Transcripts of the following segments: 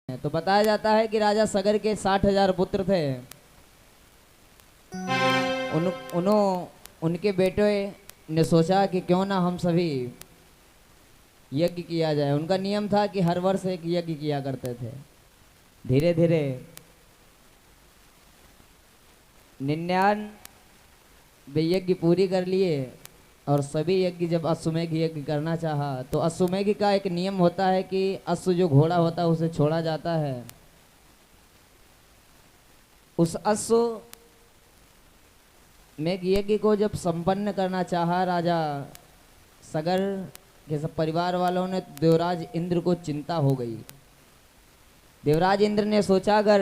तो बताया जाता है कि राजा सगर के 60,000 पुत्र थे। उनके बेटे ने सोचा कि क्यों ना हम सभी यज्ञ किया जाए। उनका नियम था कि हर वर्ष एक यज्ञ किया करते थे। धीरे धीरे 99 यज्ञ पूरी कर लिए और सभी यज्ञ जब अश्वमेघ यज्ञ करना चाहा तो अश्वमेघ का एक नियम होता है कि अश्व जो घोड़ा होता है उसे छोड़ा जाता है। उस अश्व मेघ यज्ञ को जब संपन्न करना चाहा राजा सगर के सब परिवार वालों ने, देवराज इंद्र को चिंता हो गई। देवराज इंद्र ने सोचा अगर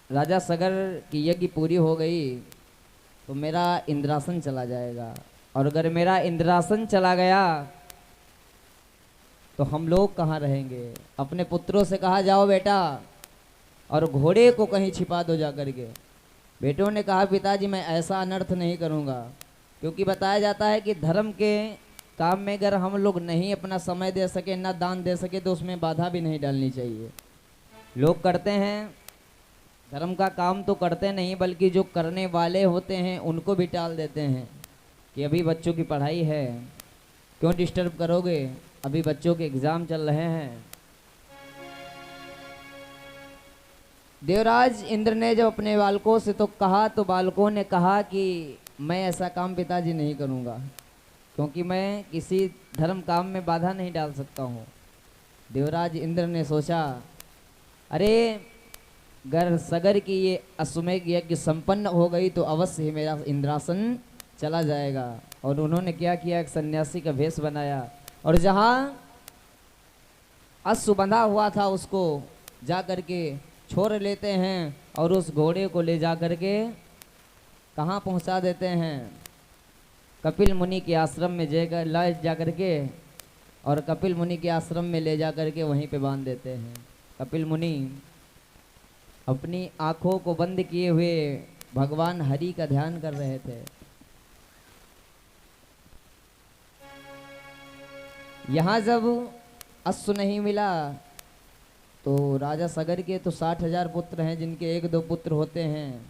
राजा सगर की यज्ञ पूरी हो गई तो मेरा इंद्रासन चला जाएगा, और अगर मेरा इंद्रासन चला गया तो हम लोग कहाँ रहेंगे। अपने पुत्रों से कहा जाओ बेटा और घोड़े को कहीं छिपा दो जा करके। बेटों ने कहा पिताजी मैं ऐसा अनर्थ नहीं करूँगा, क्योंकि बताया जाता है कि धर्म के काम में अगर हम लोग नहीं अपना समय दे सके, ना दान दे सके, तो उसमें बाधा भी नहीं डालनी चाहिए। लोग करते हैं धर्म का काम तो करते नहीं, बल्कि जो करने वाले होते हैं उनको भी टाल देते हैं कि अभी बच्चों की पढ़ाई है, क्यों डिस्टर्ब करोगे, अभी बच्चों के एग्ज़ाम चल रहे हैं। देवराज इंद्र ने जब अपने बालकों से तो कहा तो बालकों ने कहा कि मैं ऐसा काम पिताजी नहीं करूँगा, क्योंकि मैं किसी धर्म काम में बाधा नहीं डाल सकता हूँ। देवराज इंद्र ने सोचा अरे अगर सगर की ये अश्वमेघ यज्ञ संपन्न हो गई तो अवश्य ही मेरा इंद्रासन चला जाएगा। और उन्होंने क्या किया, एक सन्यासी का भेष बनाया और जहाँ अश्व बंधा हुआ था उसको जा करके छोड़ लेते हैं और उस घोड़े को ले जा करके कहाँ पहुँचा देते हैं, कपिल मुनि के आश्रम में ले जा करके, और कपिल मुनि के आश्रम में ले जा करके वहीं पे बांध देते हैं। कपिल मुनि अपनी आँखों को बंद किए हुए भगवान हरि का ध्यान कर रहे थे। यहाँ जब अश्व नहीं मिला तो राजा सगर के तो 60,000 पुत्र हैं, जिनके 1-2 पुत्र होते हैं।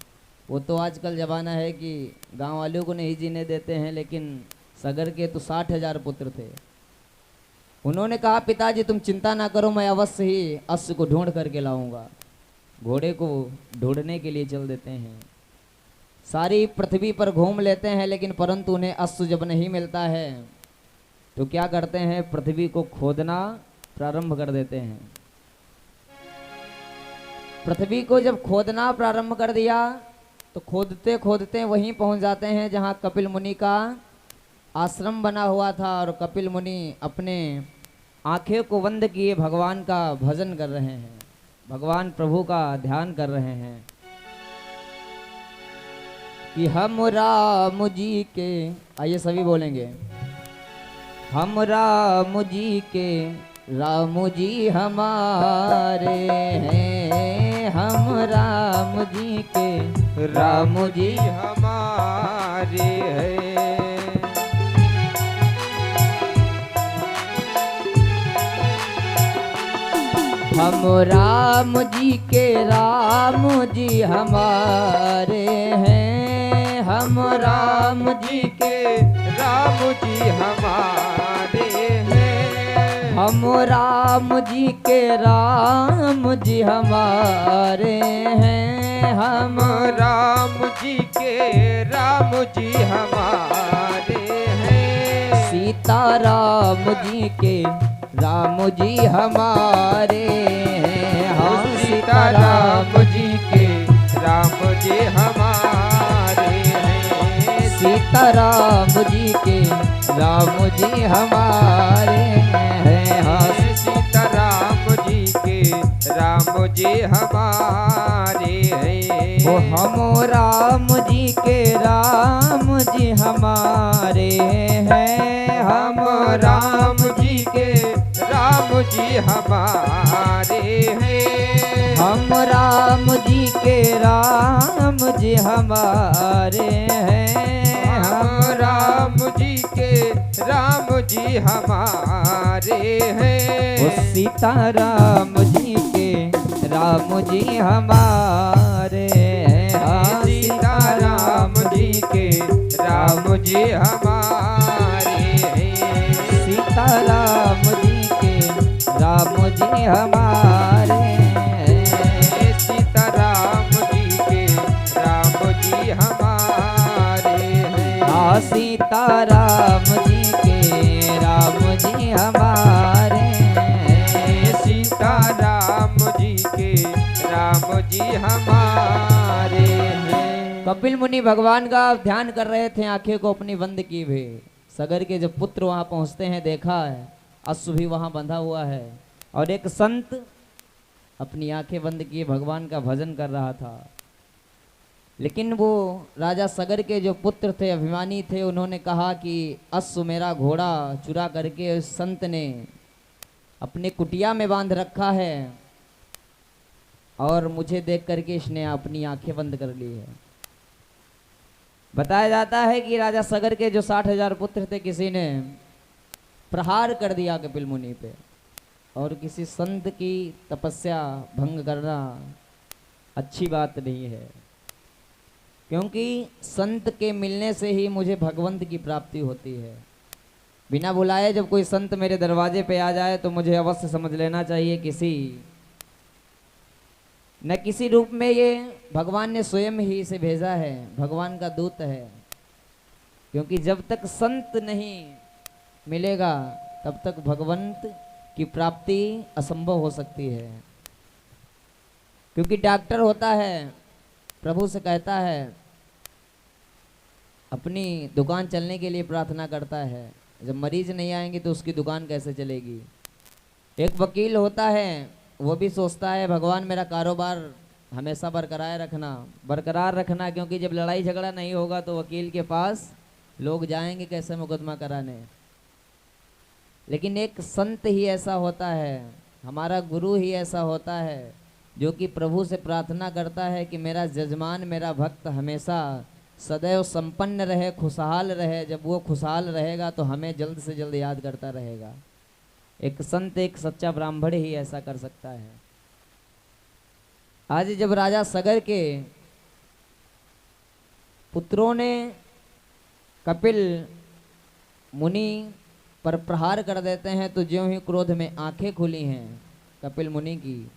वो तो आजकल ज़माना है कि गांव वालों को नहीं जीने देते हैं, लेकिन सगर के तो 60,000 पुत्र थे। उन्होंने कहा पिताजी तुम चिंता ना करो, मैं अवश्य ही अश्व को ढूंढ करके लाऊंगा। घोड़े को ढूंढने के लिए चल देते हैं, सारी पृथ्वी पर घूम लेते हैं, लेकिन परंतु उन्हें अश्व जब नहीं मिलता है तो क्या करते हैं, पृथ्वी को खोदना प्रारंभ कर देते हैं। पृथ्वी को जब खोदना प्रारंभ कर दिया तो खोदते खोदते वहीं पहुंच जाते हैं जहां कपिल मुनि का आश्रम बना हुआ था, और कपिल मुनि अपने आंखें को बंद किए भगवान का भजन कर रहे हैं, भगवान प्रभु का ध्यान कर रहे हैं कि हम राम जी के, आइए सभी बोलेंगे, हम राम जी के राम जी हमारे हैं, हम राम जी के राम जी हमारे हैं। हम राम जी के राम जी हमारे हैं, हम राम जी के राम जी हमारे हैं। हम राम जी के राम जी हमारे हैं, हम राम जी के राम जी हमारे हैं। सीता राम जी के राम जी हमारे हैं, हम सीता राम जी के राम जी हमारे हैं। सीता राम जी के राम जी हमारे हैं, हम सीता राम जी के राम जी हमारे हैं। वो हम राम जी के राम जी हमारे हैं, हम राम जी के राम जी हमारे हैं। हम राम जी के राम जी हमारे हैं, हम राम जी के राम जी जी हमारे हैं। ओ सीताराम जी के राम जी हमारे हैं। हाँ, सीताराम जी के राम जी हमारे हैं। सीताराम जी के राम जी हमारे हैं। सीताराम जी के राम जी हमारे हैं। हाँ, सीताराम जी के राम जी हमारे हैं। सीताराम जी के राम जी हमारे हैं। कपिल मुनि भगवान का ध्यान कर रहे थे, आंखें को अपनी बंद की हुए। सगर के जब पुत्र वहां पहुंचते हैं, देखा है अश्व भी वहां बंधा हुआ है और एक संत अपनी आंखें बंद किए भगवान का भजन कर रहा था। लेकिन वो राजा सगर के जो पुत्र थे, अभिमानी थे, उन्होंने कहा कि अश्व मेरा घोड़ा चुरा करके उस संत ने अपने कुटिया में बांध रखा है और मुझे देख करके इसने अपनी आंखें बंद कर ली है। बताया जाता है कि राजा सगर के जो 60,000 पुत्र थे, किसी ने प्रहार कर दिया कपिल मुनि पे। और किसी संत की तपस्या भंग करना अच्छी बात नहीं है, क्योंकि संत के मिलने से ही मुझे भगवंत की प्राप्ति होती है। बिना बुलाए जब कोई संत मेरे दरवाजे पे आ जाए तो मुझे अवश्य समझ लेना चाहिए किसी न किसी रूप में ये भगवान ने स्वयं ही इसे भेजा है, भगवान का दूत है। क्योंकि जब तक संत नहीं मिलेगा तब तक भगवंत की प्राप्ति असंभव हो सकती है। क्योंकि डॉक्टर होता है, प्रभु से कहता है, अपनी दुकान चलने के लिए प्रार्थना करता है। जब मरीज नहीं आएंगे तो उसकी दुकान कैसे चलेगी। एक वकील होता है, वो भी सोचता है भगवान मेरा कारोबार हमेशा बरकरार रखना, क्योंकि जब लड़ाई झगड़ा नहीं होगा तो वकील के पास लोग जाएंगे कैसे मुकदमा कराने। लेकिन एक संत ही ऐसा होता है, हमारा गुरु ही ऐसा होता है, जो कि प्रभु से प्रार्थना करता है कि मेरा जजमान, मेरा भक्त हमेशा सदैव संपन्न रहे, खुशहाल रहे। जब वो खुशहाल रहेगा तो हमें जल्द से जल्द याद करता रहेगा। एक संत, एक सच्चा ब्राह्मण ही ऐसा कर सकता है। आज जब राजा सगर के पुत्रों ने कपिल मुनि पर प्रहार कर देते हैं, तो ज्यों ही क्रोध में आंखें खुली हैं कपिल मुनि की,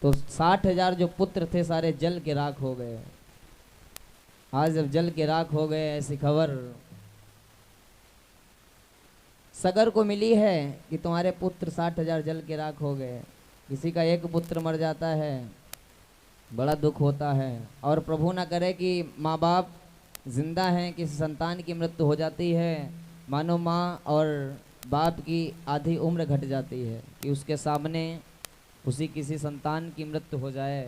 तो 60,000 जो पुत्र थे सारे जल के राख हो गए। आज जब जल के राख हो गए, ऐसी खबर सगर को मिली है कि तुम्हारे पुत्र 60,000 जल के राख हो गए। किसी का एक पुत्र मर जाता है, बड़ा दुख होता है। और प्रभु ना करे कि माँ बाप जिंदा हैं, किसी संतान की मृत्यु हो जाती है, मानो माँ और बाप की आधी उम्र घट जाती है कि उसके सामने उसी किसी संतान की मृत्यु हो जाए।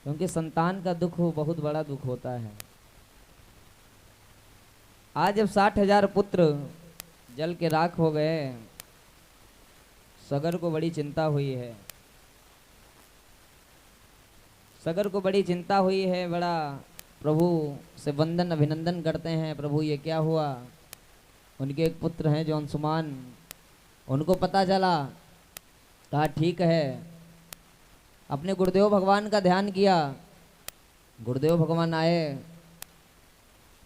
क्योंकि संतान का दुख बहुत बड़ा दुख होता है। आज जब 60,000 पुत्र जल के राख हो गए, सगर को बड़ी चिंता हुई है। सगर को बड़ी चिंता हुई है, बड़ा प्रभु से वंदन अभिनंदन करते हैं। प्रभु ये क्या हुआ। उनके एक पुत्र हैं जो अंशुमान, उनको पता चला, कहा ठीक है। अपने गुरुदेव भगवान का ध्यान किया। गुरुदेव भगवान आए,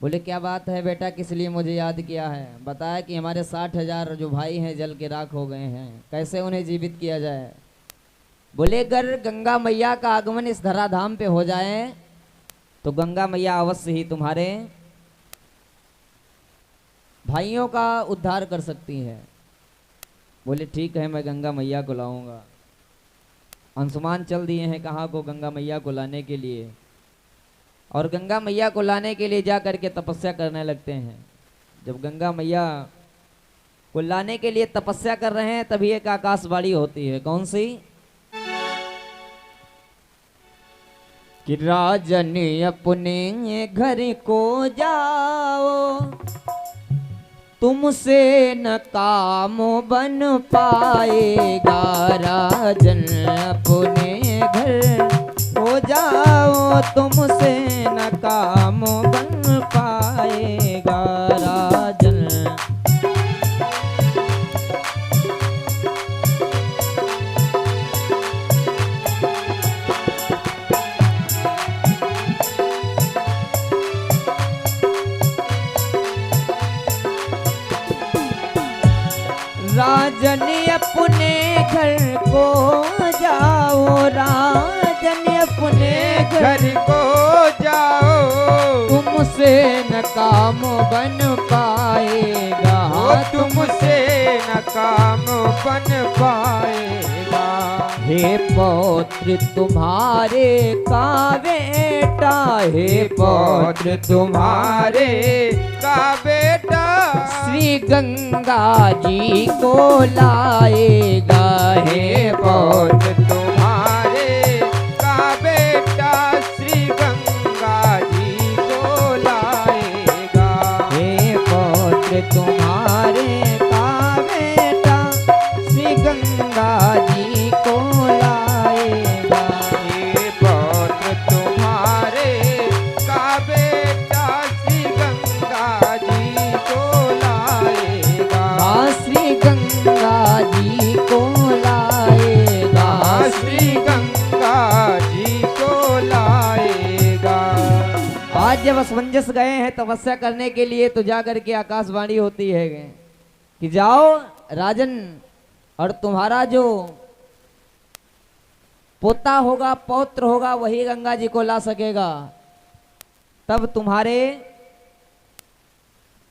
बोले क्या बात है बेटा, किस लिए मुझे याद किया है। बताया कि हमारे 60,000 जो भाई हैं जल के राख हो गए हैं, कैसे उन्हें जीवित किया जाए। बोले अगर गंगा मैया का आगमन इस धराधाम पे हो जाए तो गंगा मैया अवश्य ही तुम्हारे भाइयों का उद्धार कर सकती है। बोले ठीक है, मैं गंगा मैया को लाऊंगा। अंशुमान चल दिए हैं कहाँ को, गंगा मैया को लाने के लिए। और गंगा मैया को लाने के लिए जा करके तपस्या करने लगते हैं। जब गंगा मैया को लाने के लिए तपस्या कर रहे हैं, तभी एक आकाशवाणी होती है। कौन सी? कि राजन अपने घर को जाओ, तुमसे न काम बन पाएगा। राजन अपने घर हो जाओ, तुमसे न काम बन पाएगा। राजन राजन अपने घर को जाओ, राजन अपने घर को जाओ, तुमसे न काम बन पाएगा, वो तुमसे न काम बन पाएगा। हे पौत्र तुम्हारे का बेटा, हे पौत्र तुम्हारे का बेटा श्री गंगा जी को लाएगा, हे पौत्र तुम्हारे का बेटा श्री गंगा जी को लाएगा। हे पौत्र तुम्हारे का बेटा श्री गंगा जी को लाएगा। हे पौत्र तुम्हारे का बेटा श्री गंगा जी को लाएगा। श्री गंगा जी को लाएगा, श्री गंगा जी को लाएगा। आज जब असमंजस गए हैं तपस्या करने के लिए तो जा करके आकाशवाणी होती है कि जाओ राजन, और तुम्हारा जो पोता होगा, पौत्र होगा, वही गंगा जी को ला सकेगा। तब तुम्हारे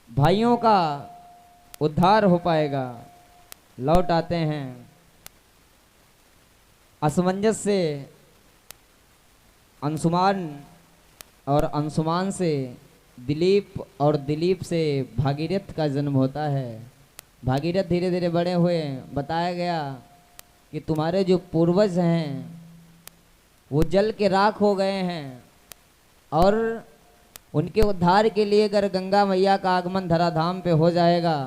भाइयों का उद्धार हो पाएगा। लौट आते हैं असमंजस से अंशुमान, और अंशुमान से दिलीप, और दिलीप से भागीरथ का जन्म होता है। भागीरथ धीरे धीरे बड़े हुए। बताया गया कि तुम्हारे जो पूर्वज हैं वो जल के राख हो गए हैं, और उनके उद्धार के लिए अगर गंगा मैया का आगमन धराधाम पे हो जाएगा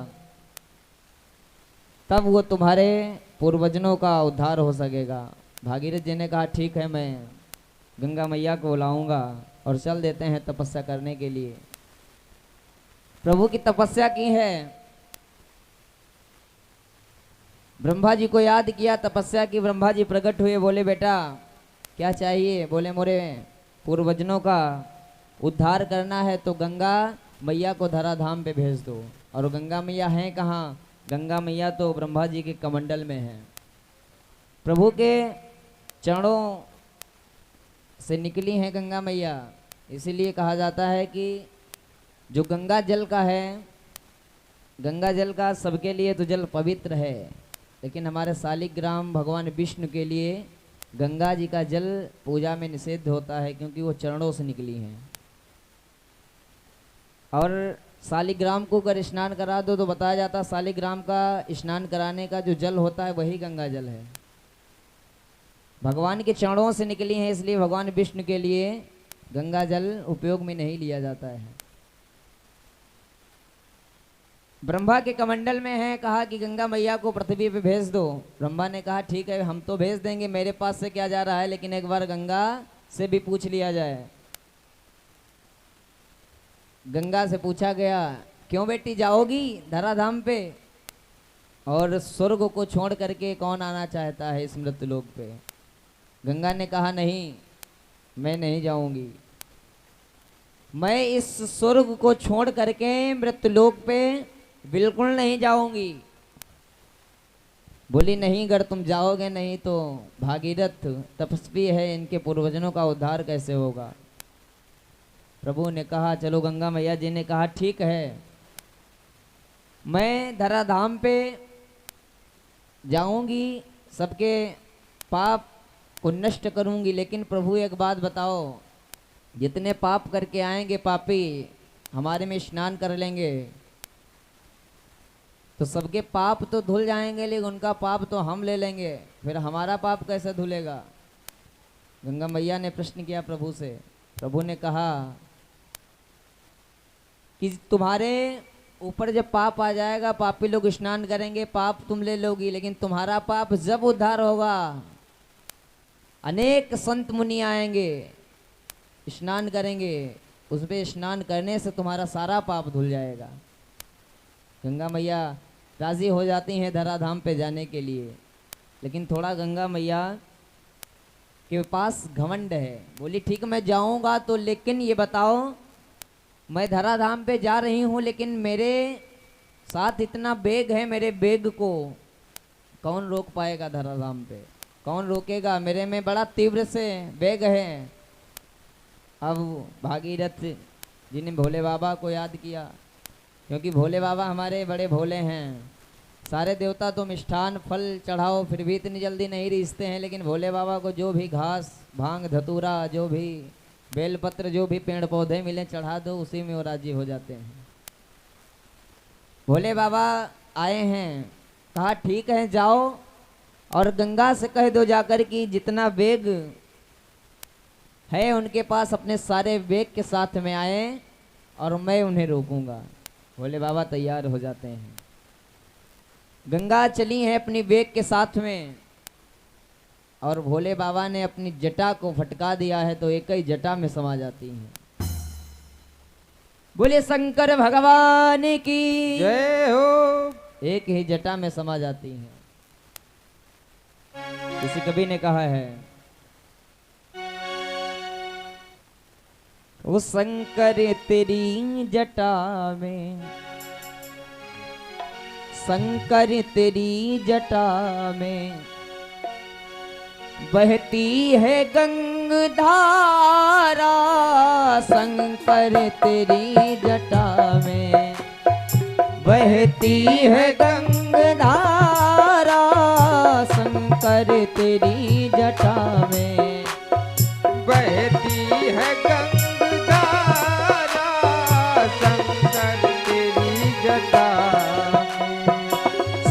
तब वो तुम्हारे पूर्वजनों का उद्धार हो सकेगा। भागीरथ जी ने कहा ठीक है, मैं गंगा मैया को बुलाऊंगा, और चल देते हैं तपस्या करने के लिए। प्रभु की तपस्या की है, ब्रह्मा जी को याद किया, तपस्या की। ब्रह्मा जी प्रकट हुए, बोले बेटा क्या चाहिए? बोले मोरे पूर्वजनों का उद्धार करना है तो गंगा मैया को धराधाम पे भेज दो। और गंगा मैया हैं कहाँ? गंगा मैया तो ब्रह्मा जी के कमंडल में है। प्रभु के चरणों से निकली हैं गंगा मैया, इसीलिए कहा जाता है कि जो गंगा जल का है, गंगा जल का सबके लिए तो जल पवित्र है, लेकिन हमारे शालिग्राम भगवान विष्णु के लिए गंगा जी का जल पूजा में निषिद्ध होता है, क्योंकि वो चरणों से निकली हैं। और शालिग्राम को अगर स्नान करा दो तो बताया जाता है शालिग्राम का स्नान कराने का जो जल होता है वही गंगा जल है। भगवान के चरणों से निकली हैं, इसलिए भगवान विष्णु के लिए गंगा जल उपयोग में नहीं लिया जाता है। ब्रह्मा के कमंडल में है, कहा कि गंगा मैया को पृथ्वी पे भेज दो। ब्रह्मा ने कहा ठीक है, हम तो भेज देंगे, मेरे पास से क्या जा रहा है, लेकिन एक बार गंगा से भी पूछ लिया जाए। गंगा से पूछा गया, क्यों बेटी जाओगी धराधाम पे? और स्वर्ग को छोड़ करके कौन आना चाहता है इस मृत्युलोक पे? गंगा ने कहा नहीं, मैं नहीं जाऊंगी, मैं इस स्वर्ग को छोड़ करके मृत्युलोक पे बिल्कुल नहीं जाऊंगी। बोली नहीं, अगर तुम जाओगे नहीं तो भागीरथ तपस्वी है, इनके पूर्वजनों का उद्धार कैसे होगा? प्रभु ने कहा चलो। गंगा मैया जी ने कहा ठीक है, मैं धराधाम पे जाऊंगी, सबके पाप को नष्ट करूंगी, लेकिन प्रभु एक बात बताओ, जितने पाप करके आएंगे पापी हमारे में स्नान कर लेंगे तो सबके पाप तो धुल जाएंगे, लेकिन उनका पाप तो हम ले लेंगे, फिर हमारा पाप कैसे धुलेगा? गंगा मैया ने प्रश्न किया प्रभु से। प्रभु ने कहा कि तुम्हारे ऊपर जब पाप आ जाएगा, पापी लोग स्नान करेंगे, पाप तुम ले लोगी, लेकिन तुम्हारा पाप जब उद्धार होगा, अनेक संत मुनि आएंगे, स्नान करेंगे, उस पे स्नान करने से तुम्हारा सारा पाप धुल जाएगा। गंगा मैया राजी हो जाती हैं धराधाम पे जाने के लिए, लेकिन थोड़ा गंगा मैया के पास घमंड है। बोली ठीक मैं जाऊंगा तो, लेकिन ये बताओ मैं धराधाम पे जा रही हूँ, लेकिन मेरे साथ इतना वेग है मेरे वेग को कौन रोक पाएगा धराधाम पे, कौन रोकेगा। मेरे में बड़ा तीव्र से वेग है। अब भागीरथ जी ने भोले बाबा को याद किया, क्योंकि भोले बाबा हमारे बड़े भोले हैं। सारे देवता तो मिष्ठान फल चढ़ाओ फिर भी इतनी जल्दी नहीं रिश्ते हैं, लेकिन भोले बाबा को जो भी घास भांग धतूरा, जो भी बेलपत्र, जो भी पेड़ पौधे मिले चढ़ा दो, उसी में वो राजी हो जाते हैं। भोले बाबा आए हैं, कहा ठीक है जाओ और गंगा से कह दो जाकर कि जितना वेग है उनके पास अपने सारे वेग के साथ में आए और मैं उन्हें रोकूंगा। भोले बाबा तैयार हो जाते हैं। गंगा चली है अपनी वेग के साथ में और भोले बाबा ने अपनी जटा को फटका दिया है तो एक ही जटा में समा जाती हैं। बोले शंकर भगवान की जय हो। एक ही जटा में समा जाती हैं। किसी कवि ने कहा है, वो शंकर तेरी जटा में, शंकर तेरी जटा में बहती है गंगाधारा, शंकर तेरी जटा में बहती है गंगाधारा, शंकर तेरी जटा में बहती है गंगाधारा, शंकर तेरी जटा में।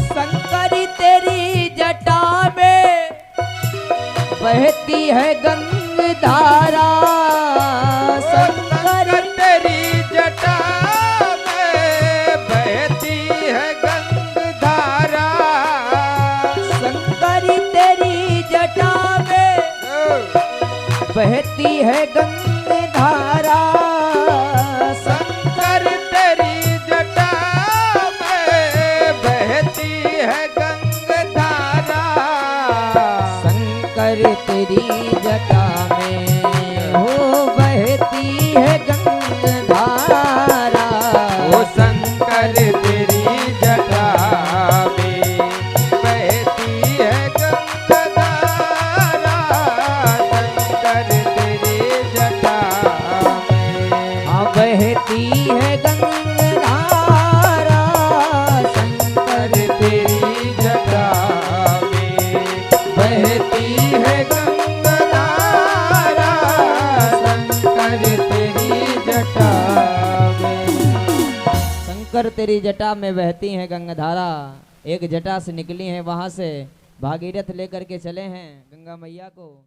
शंकर तेरी जटा में बहती है गंगाधारा, शंकर तेरी जटा में बहती है गंगाधारा, शंकर तेरी जटा में बहती है गंगाधारा, शंकर तेरी जटा में बहती है गंगाधारा, शंकर तेरी जटा में हो बहती है गंगाधारा, ओ शंकर तेरी जटा में बहती है गंगाधारा, शंकर तेरी जटा में। हाँ बहती है गंगाधारा, शंकर तेरी जटा में बहती है गंगाधारा, शंकर तेरी जटा में। शंकर तेरी जटा में बहती है गंगाधारा। एक जटा से निकली है, वहां से भागीरथ लेकर के चले हैं गंगा मैया को।